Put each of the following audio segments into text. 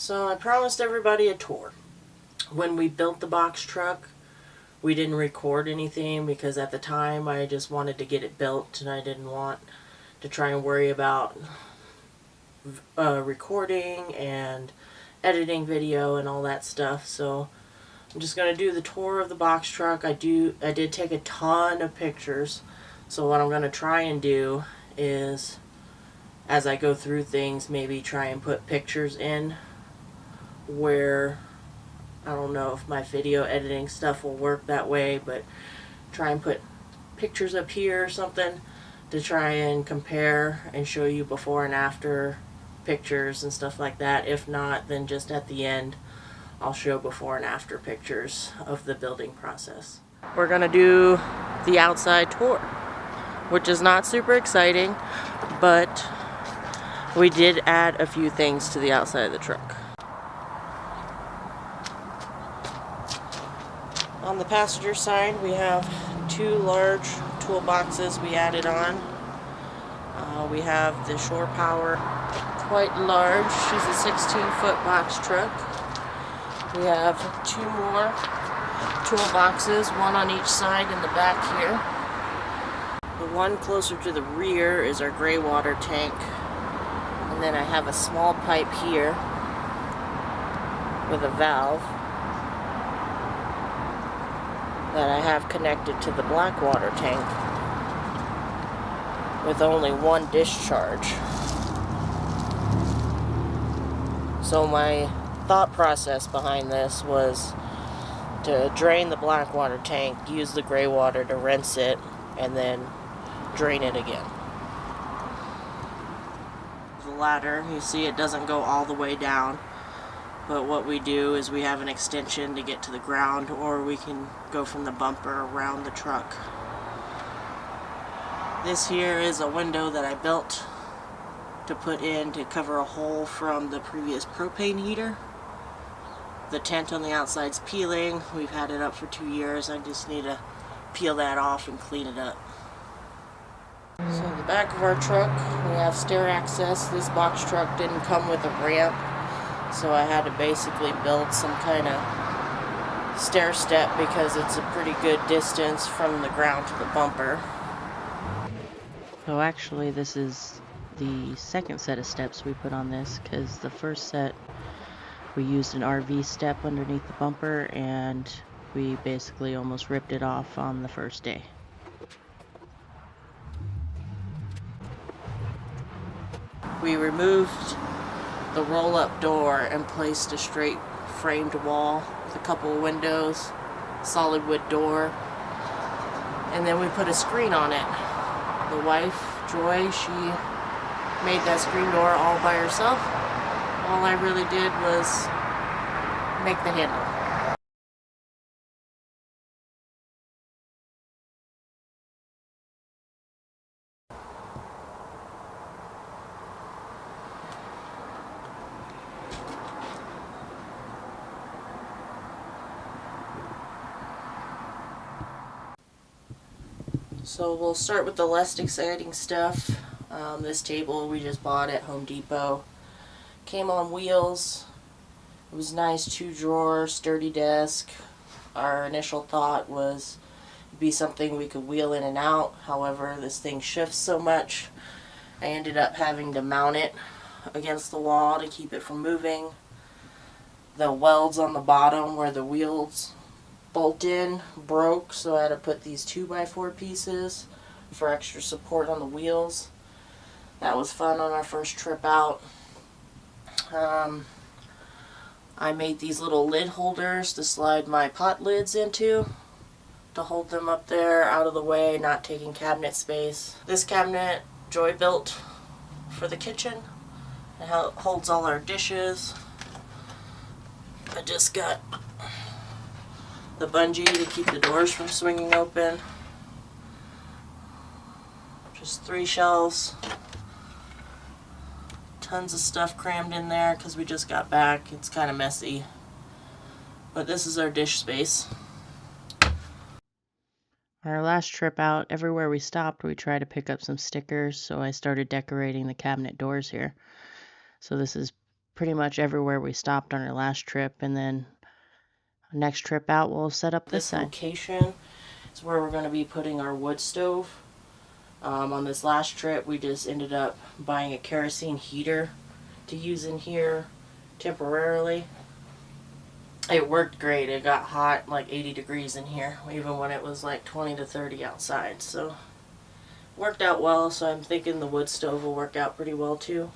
So I promised everybody a tour. When we built the box truck, we didn't record anything because at the time I just wanted to get it built and I didn't want to try and worry about recording and editing video and all that stuff. So I'm just going to do the tour of the box truck. I did take a ton of pictures. So what I'm going to try and do is, as I go through things, maybe try and put pictures in where, I don't know if my video editing stuff will work that way, but try and put pictures up here or something to try and compare and show you before and after pictures and stuff like that. If not, then just at the end I'll show before and after pictures of the building process. We're gonna do the outside tour, which is not super exciting, but we did add a few things to the outside of the truck. On the passenger side, we have two large toolboxes we added on. We have the shore power, quite large. She's a 16-foot box truck. We have two more toolboxes, one on each side in the back here. The one closer to the rear is our gray water tank. And then I have a small pipe here with a valve that I have connected to the black water tank with only one discharge. So my thought process behind this was to drain the black water tank, use the gray water to rinse it, and then drain it again. The ladder, you see it doesn't go all the way down. But what we do is we have an extension to get to the ground, or we can go from the bumper around the truck. This here is a window that I built to put in to cover a hole from the previous propane heater. The tent on the outside's peeling. We've had it up for 2 years. I just need to peel that off and clean it up. So the back of our truck, we have stair access. This box truck didn't come with a ramp, so I had to basically build some kind of stair step because it's a pretty good distance from the ground to the bumper. So actually this is the second set of steps we put on this, because the first set we used an RV step underneath the bumper and we basically almost ripped it off on the first day. We removed the roll-up door and placed a straight framed wall with a couple of windows, solid wood door, and then we put a screen on it. The wife, Joy, she made that screen door all by herself. All I really did was make the handle. So we'll start with the less exciting stuff. This table we just bought at Home Depot. Came on wheels. It was nice, 2-drawer, sturdy desk. Our initial thought was it'd be something we could wheel in and out. However, this thing shifts so much, I ended up having to mount it against the wall to keep it from moving. The welds on the bottom where the wheels bolt in broke, so I had to put these 2x4 pieces for extra support on the wheels. That was fun on our first trip out. I made these little lid holders to slide my pot lids into, to hold them up there out of the way, not taking cabinet space. This cabinet Joy built for the kitchen. It holds all our dishes. I just got the bungee to keep the doors from swinging open. Just 3 shelves. Tons of stuff crammed in there because we just got back. It's kind of messy. But this is our dish space. Our last trip out, everywhere we stopped, we tried to pick up some stickers, so I started decorating the cabinet doors here. So this is pretty much everywhere we stopped on our last trip, and then next trip out we'll set up this side. Location is where we're going to be putting our wood stove. On this last trip we just ended up buying a kerosene heater to use in here temporarily. It worked great. It got hot, like 80 degrees in here, even when it was like 20 to 30 outside. So worked out well, so I'm thinking the wood stove will work out pretty well too.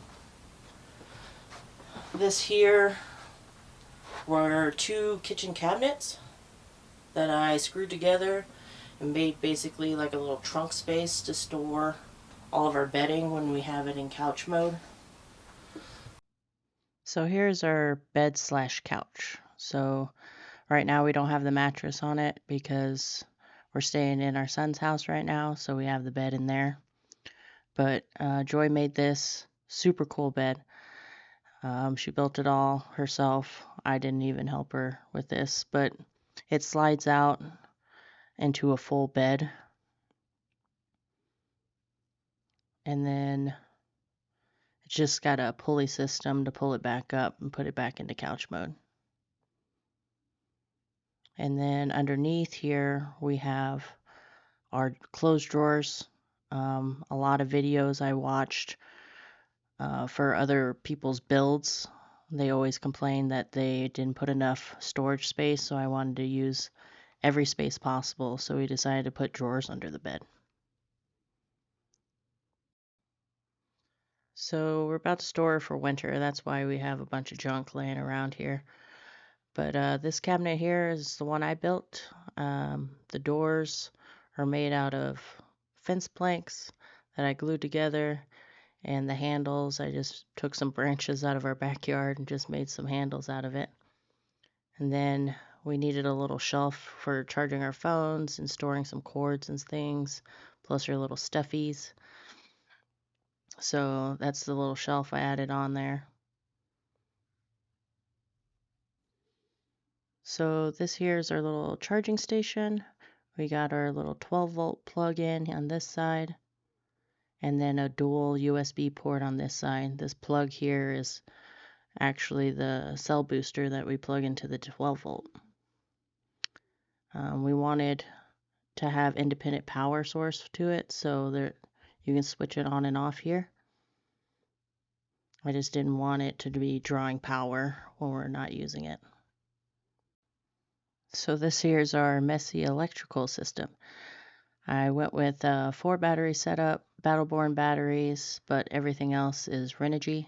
This here were 2 kitchen cabinets that I screwed together and made basically like a little trunk space to store all of our bedding when we have it in couch mode. So here's our bed slash couch. So right now we don't have the mattress on it because we're staying in our son's house right now, so we have the bed in there. But Joy made this super cool bed. She built it all herself. I didn't even help her with this, but it slides out into a full bed. And then it's just got a pulley system to pull it back up and put it back into couch mode. And then underneath here we have our clothes drawers. A lot of videos I watched for other people's builds. They always complain that they didn't put enough storage space, so I wanted to use every space possible, so we decided to put drawers under the bed. So we're about to store for winter. That's why we have a bunch of junk laying around here. But this cabinet here is the one I built. The doors are made out of fence planks that I glued together, and the handles, I just took some branches out of our backyard and just made some handles out of it. And then we needed a little shelf for charging our phones and storing some cords and things, plus our little stuffies. So that's the little shelf I added on there. So this here is our little charging station. We got our little 12-volt plug-in on this side, and then a dual USB port on this side. This plug here is actually the cell booster that we plug into the 12-volt. We wanted to have independent power source to it, so that you can switch it on and off here. I just didn't want it to be drawing power when we're not using it. So this here is our messy electrical system. I went with a 4 battery setup, Battleborn batteries, but everything else is Renogy.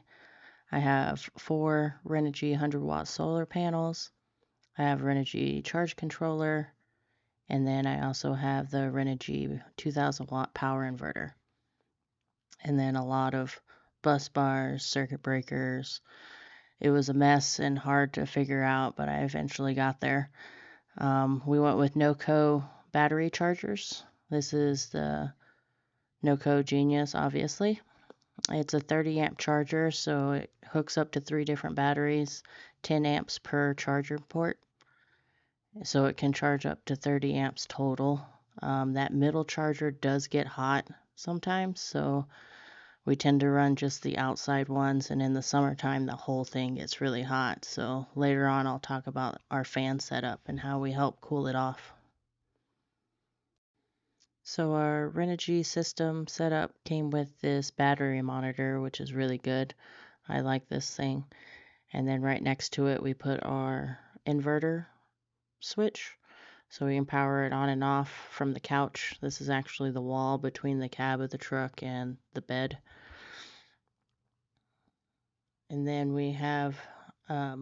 I have 4 Renogy 100-watt solar panels. I have Renogy charge controller, and then I also have the Renogy 2000-watt power inverter. And then a lot of bus bars, circuit breakers. It was a mess and hard to figure out, but I eventually got there. We went with NOCO battery chargers. This is the NOCO Genius, obviously. It's a 30 amp charger, so it hooks up to 3 different batteries, 10 amps per charger port. So it can charge up to 30 amps total. That middle charger does get hot sometimes, so we tend to run just the outside ones, and in the summertime the whole thing gets really hot. So later on I'll talk about our fan setup and how we help cool it off. So our Renogy system setup came with this battery monitor, which is really good. I like this thing. And then right next to it we put our inverter switch, so we can power it on and off from the couch. This is actually the wall between the cab of the truck and the bed. And then we have, I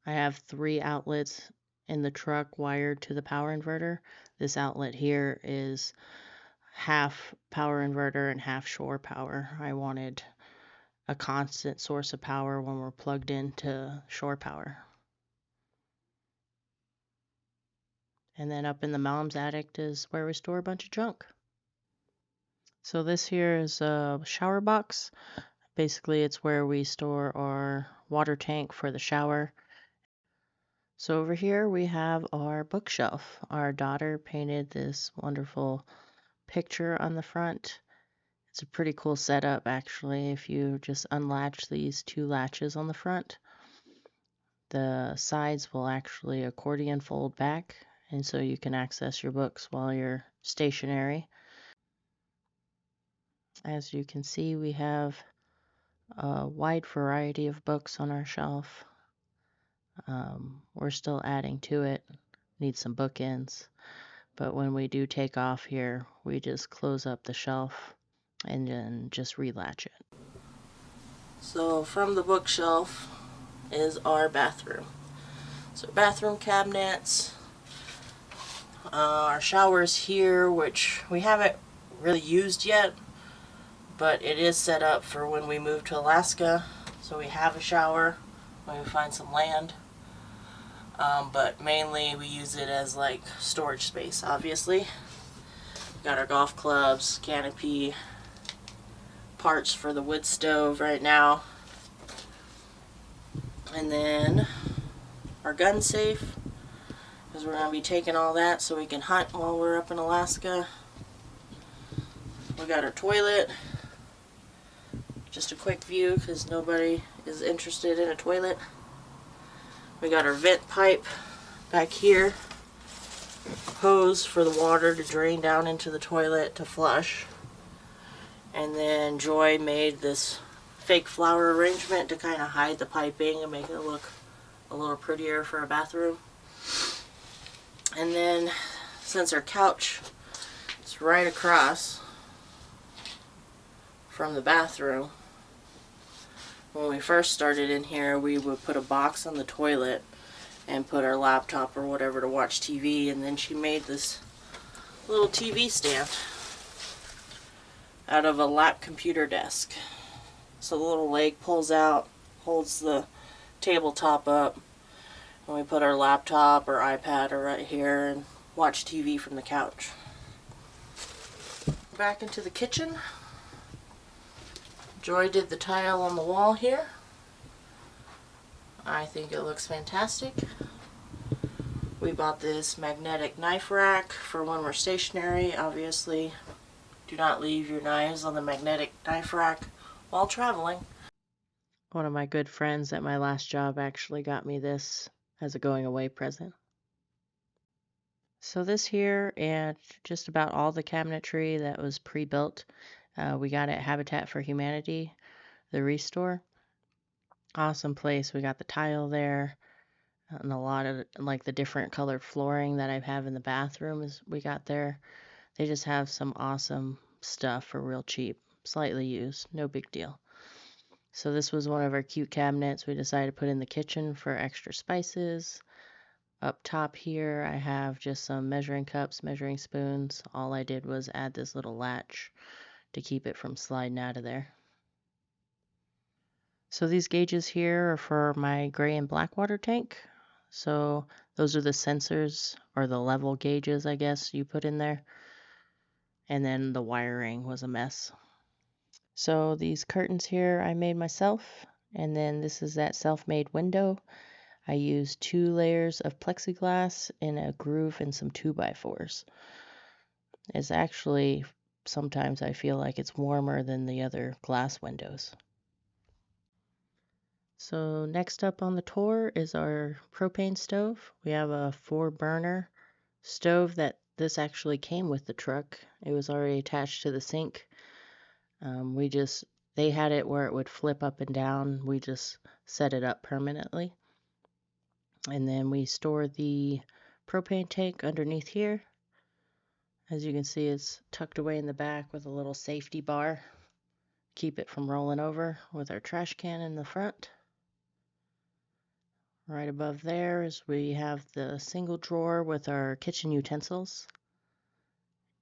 have 3 outlets in the truck wired to the power inverter. This outlet here is half power inverter and half shore power. I wanted a constant source of power when we're plugged into shore power. And then up in the mom's attic is where we store a bunch of junk. So this here is a shower box. Basically, it's where we store our water tank for the shower. So over here we have our bookshelf. Our daughter painted this wonderful picture on the front. It's a pretty cool setup actually if you just unlatch these 2 latches on the front. The sides will actually accordion fold back, and so you can access your books while you're stationary. As you can see, we have a wide variety of books on our shelf. We're still adding to it, need some bookends, but when we do take off here, we just close up the shelf and then just relatch it. So from the bookshelf is our bathroom. So bathroom cabinets, our showers here, which we haven't really used yet, but it is set up for when we move to Alaska. So we have a shower when we find some land. But mainly we use it as like storage space, obviously. Got our golf clubs, canopy, parts for the wood stove right now. And then our gun safe, because we're going to be taking all that so we can hunt while we're up in Alaska. We got our toilet. Just a quick view because nobody is interested in a toilet. We got our vent pipe back here. Hose for the water to drain down into the toilet to flush. And then Joy made this fake flower arrangement to kind of hide the piping and make it look a little prettier for a bathroom. And then since our couch is right across from the bathroom, when we first started in here, we would put a box on the toilet and put our laptop or whatever to watch TV, and then she made this little TV stand out of a lap computer desk. So the little leg pulls out, holds the tabletop up, and we put our laptop or iPad right here and watch TV from the couch. Back into the kitchen. Joy did the tile on the wall here. I think it looks fantastic. We bought this magnetic knife rack for when we're stationary. Obviously, do not leave your knives on the magnetic knife rack while traveling. One of my good friends at my last job actually got me this as a going away present. So this here and just about all the cabinetry that was pre-built, we got at Habitat for Humanity, the Restore. Awesome place. We got the tile there and a lot of like the different colored flooring that I have in the bathroom is we got there. They just have some awesome stuff for real cheap, slightly used, no big deal. So this was one of our cute cabinets we decided to put in the kitchen for extra spices. Up top here I have just some measuring cups, measuring spoons. All I did was add this little latch to keep it from sliding out of there. So these gauges here are for my gray and black water tank. So those are the sensors or the level gauges, I guess, you put in there. And then the wiring was a mess. So these curtains here I made myself. And then this is that self-made window. I used 2 layers of plexiglass in a groove and some 2x4s. It's actually, sometimes I feel like it's warmer than the other glass windows. So next up on the tour is our propane stove. We have a 4-burner stove that this actually came with the truck. It was already attached to the sink. They had it where it would flip up and down. We just set it up permanently. And then we store the propane tank underneath here. As you can see, it's tucked away in the back with a little safety bar. Keep it from rolling over with our trash can in the front. Right above there is we have the single drawer with our kitchen utensils.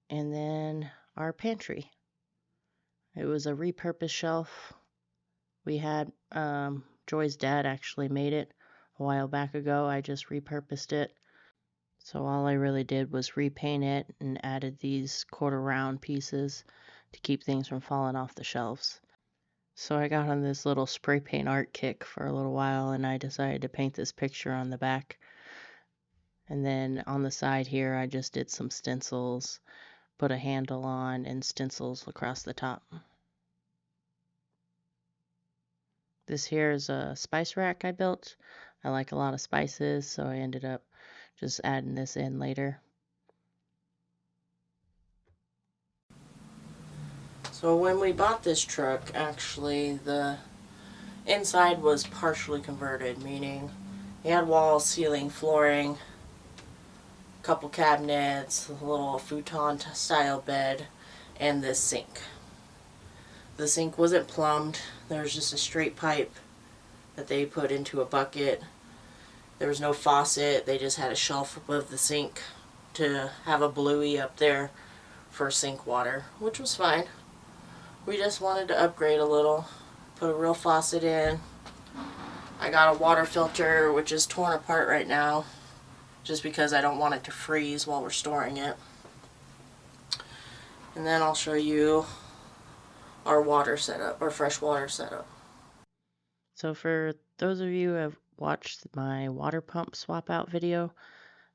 And then our pantry. It was a repurposed shelf. We had, Joy's dad actually made it a while back ago. I just repurposed it. So all I really did was repaint it and added these quarter round pieces to keep things from falling off the shelves. So I got on this little spray paint art kick for a little while and I decided to paint this picture on the back. And then on the side here I just did some stencils, put a handle on, and stencils across the top. This here is a spice rack I built. I like a lot of spices, so I ended up just adding this in later. So when we bought this truck, actually the inside was partially converted, meaning it had walls, ceiling, flooring, a couple cabinets, a little futon style bed, and this sink. The sink wasn't plumbed. There was just a straight pipe that they put into a bucket. There was no faucet. They just had a shelf above the sink to have a bluey up there for sink water, which was fine. We just wanted to upgrade a little, put a real faucet in. I got a water filter, which is torn apart right now, just because I don't want it to freeze while we're storing it. And then I'll show you our water setup, our fresh water setup. So for those of you who have watched my water pump swap out video,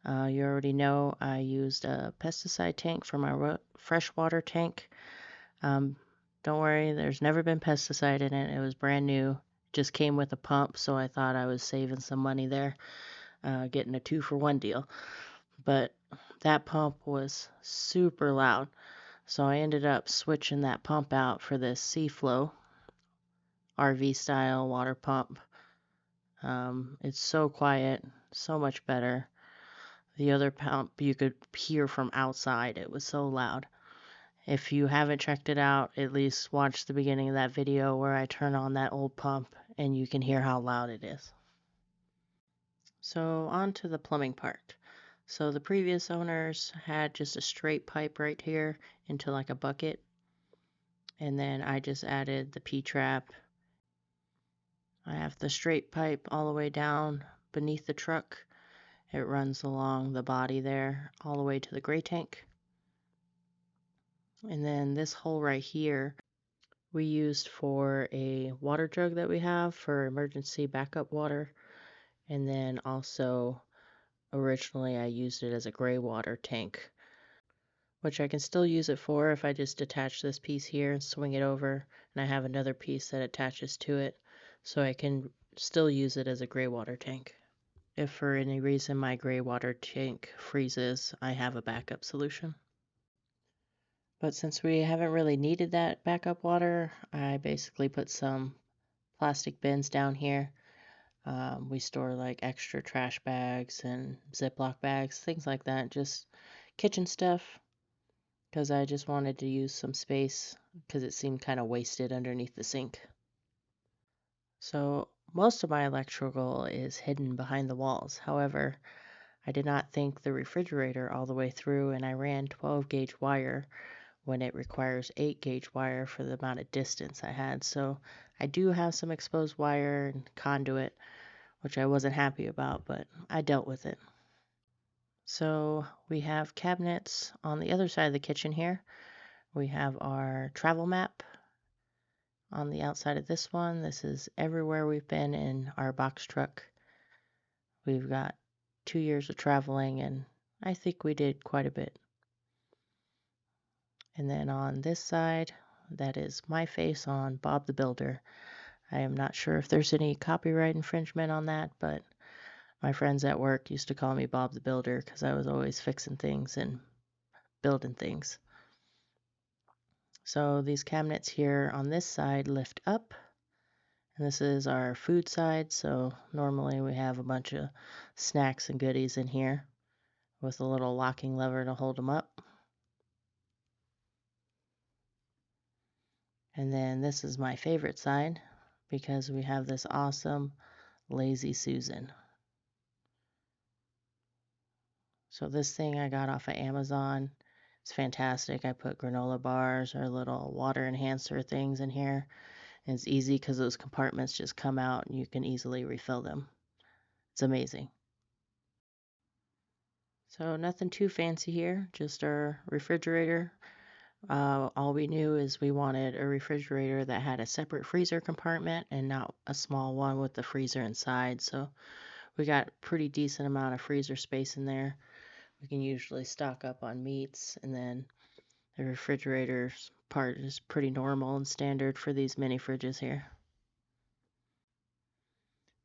you already know I used a pesticide tank for my freshwater tank. Don't worry, there's never been pesticide in it. It was brand new. It just came with a pump, so I thought I was saving some money there, getting a 2-for-1 deal. But that pump was super loud, so I ended up switching that pump out for this Seaflow RV style water pump. It's so quiet, so much better. The other pump you could hear from outside. It was so loud. If you haven't checked it out, at least watch the beginning of that video where I turn on that old pump and you can hear how loud it is. So on to the plumbing part. So the previous owners had just a straight pipe right here into like a bucket. And then I just added the P-trap. I have the straight pipe all the way down beneath the truck. It runs along the body there all the way to the gray tank. And then this hole right here we used for a water jug that we have for emergency backup water. And then also originally I used it as a gray water tank, which I can still use it for if I just detach this piece here and swing it over, and I have another piece that attaches to it, so I can still use it as a gray water tank. If for any reason my gray water tank freezes, I have a backup solution. But since we haven't really needed that backup water, I basically put some plastic bins down here. We store like extra trash bags and Ziploc bags, things like that, just kitchen stuff, because I just wanted to use some space because it seemed kind of wasted underneath the sink. So most of my electrical is hidden behind the walls. However, I did not think the refrigerator all the way through, and I ran 12 gauge wire when it requires 8 gauge wire for the amount of distance I had. So I do have some exposed wire and conduit, which I wasn't happy about, but I dealt with it. So we have cabinets on the other side of the kitchen here. We have our travel map on the outside of this one. This is everywhere we've been in our box truck. We've got 2 years of traveling, and I think we did quite a bit. And then on this side, that is my face on Bob the Builder. I am not sure if there's any copyright infringement on that, but my friends at work used to call me Bob the Builder because I was always fixing things and building things. So these cabinets here on this side lift up, and this is our food side. So normally we have a bunch of snacks and goodies in here with a little locking lever to hold them up. And then this is my favorite side because we have this awesome Lazy Susan. So this thing I got off of Amazon. It's fantastic. I put granola bars or little water enhancer things in here. And it's easy because those compartments just come out and you can easily refill them. It's amazing. So nothing too fancy here, just our refrigerator. All we knew is we wanted a refrigerator that had a separate freezer compartment and not a small one with the freezer inside. So we got a pretty decent amount of freezer space in there. We can usually stock up on meats, and then the refrigerator part is pretty normal and standard for these mini fridges here.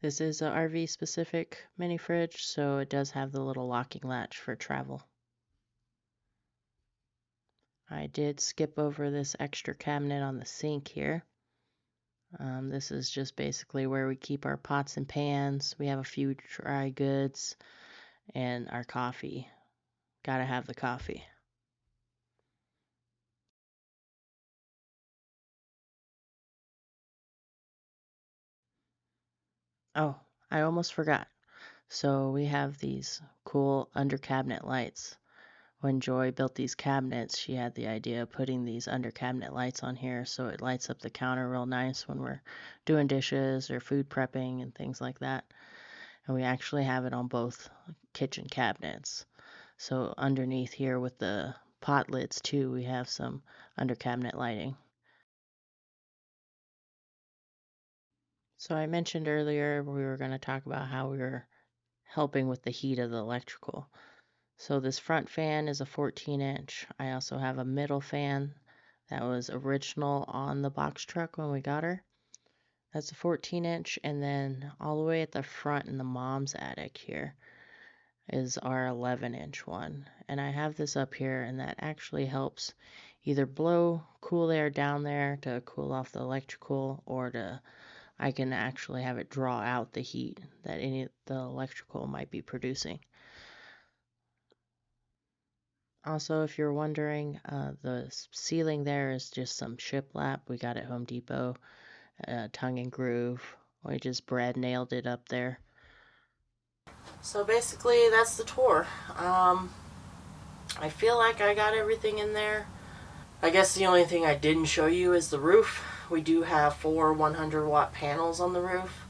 This is a RV specific mini fridge, so it does have the little locking latch for travel. I did skip over this extra cabinet on the sink here. This is just basically where we keep our pots and pans. We have a few dry goods and our coffee. Gotta have the coffee. Oh, I almost forgot. So we have these cool under cabinet lights. When Joy built these cabinets, she had the idea of putting these under cabinet lights on here so it lights up the counter real nice when we're doing dishes or food prepping and things like that. And we actually have it on both kitchen cabinets. So underneath here with the pot lids too, we have some under cabinet lighting. So I mentioned earlier we were going to talk about how we were helping with the heat of the electrical. So this front fan is a 14-inch. I also have a middle fan that was original on the box truck when we got her. That's a 14-inch, and then all the way at the front in the mom's attic here is our 11-inch one. And I have this up here, and that actually helps either blow cool air down there to cool off the electrical, or I can actually have it draw out the heat that any of the electrical might be producing. Also, if you're wondering, the ceiling there is just some shiplap we got at Home Depot, tongue and groove. We just Brad nailed it up there. So basically, that's the tour. I feel like I got everything in there. I guess the only thing I didn't show you is the roof. We do have 4 100-watt panels on the roof.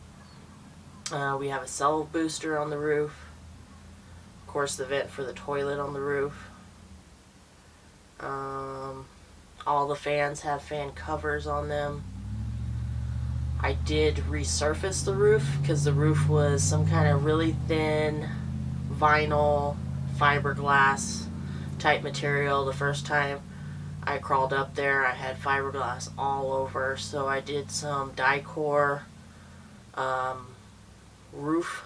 We have a cell booster on the roof. Of course, the vent for the toilet on the roof. All the fans have fan covers on them. I did resurface the roof because the roof was some kind of really thin vinyl fiberglass type material. The first time I crawled up there, I had fiberglass all over, so I did some Dicor roof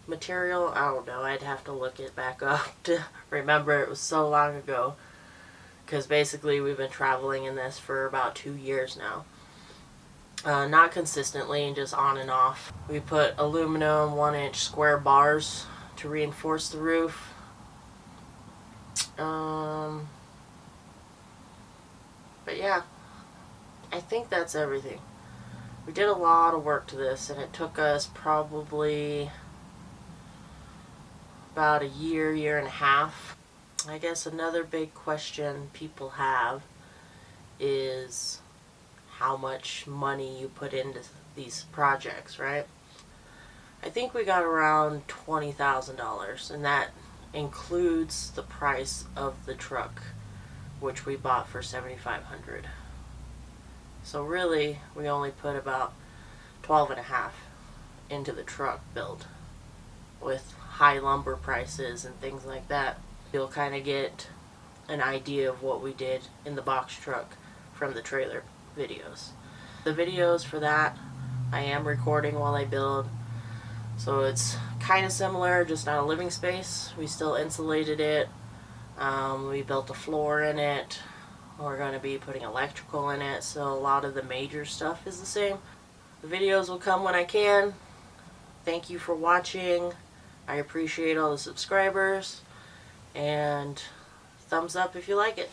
material. I don't know, I'd have to look it back up to remember. It was so long ago, because basically we've been traveling in this for about 2 years now. Not consistently, just on and off. We put aluminum 1-inch square bars to reinforce the roof. But yeah, I think that's everything. We did a lot of work to this, and it took us probably about a year and a half. I guess another big question people have is how much money you put into these projects, right? I think we got around $20,000, and that includes the price of the truck, which we bought for $7,500. So really, we only put about 12 and a half into the truck build. With high lumber prices and things like that, you'll kind of get an idea of what we did in the box truck from the trailer videos. The videos for that I am recording while I build, so it's kind of similar, just not a living space. We still insulated it. We built a floor in it. We're going to be putting electrical in it, so a lot of the major stuff is the same. The videos will come when I can. Thank you for watching. I appreciate all the subscribers, and thumbs up if you like it.